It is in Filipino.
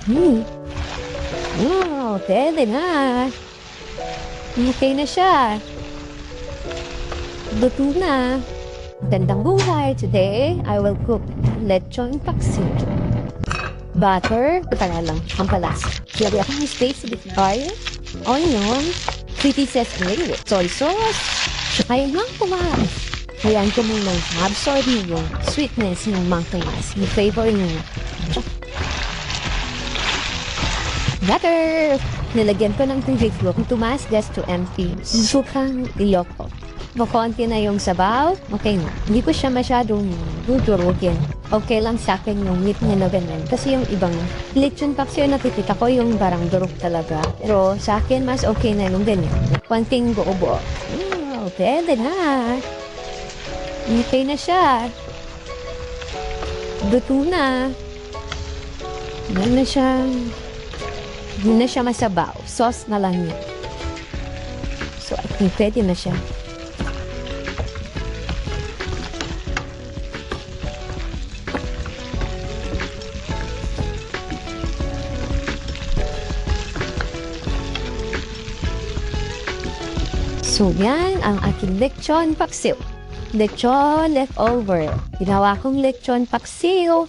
Wow, pwede na. Okay na siya. Luto na. Gandang buhay. Today, I will cook lechon paksiw. Butter. Tara lang. Ang palas. Lagay ako ng space with garlic, onion, pretty sesame, soy sauce, saka yung Mang Tomas. Hayaan ko munang absorb yung sweetness ng Mang Tomas. Yung flavor niya. Butter! Nilagyan ko ng tubig ko kung tumasgas to empty. Sukang iloko. Makonti na yung sabaw. Okay na. Hindi ko siya masyadong dudurugin. Okay lang sa akin yung meat niya na ganun. Kasi yung ibang lechon paksiw na nakikita ko yung parang durog talaga. Pero sa akin, mas okay na yung ganyan. Konting buo-buo. Pwede na. Okay na siya. Luto na. Hindi na siya masabaw. Sauce na lang yan. So, I think pwede na siya. So, yan ang aking lechon paksiw. Lechon leftover. Ginawa kong lechon paksiw.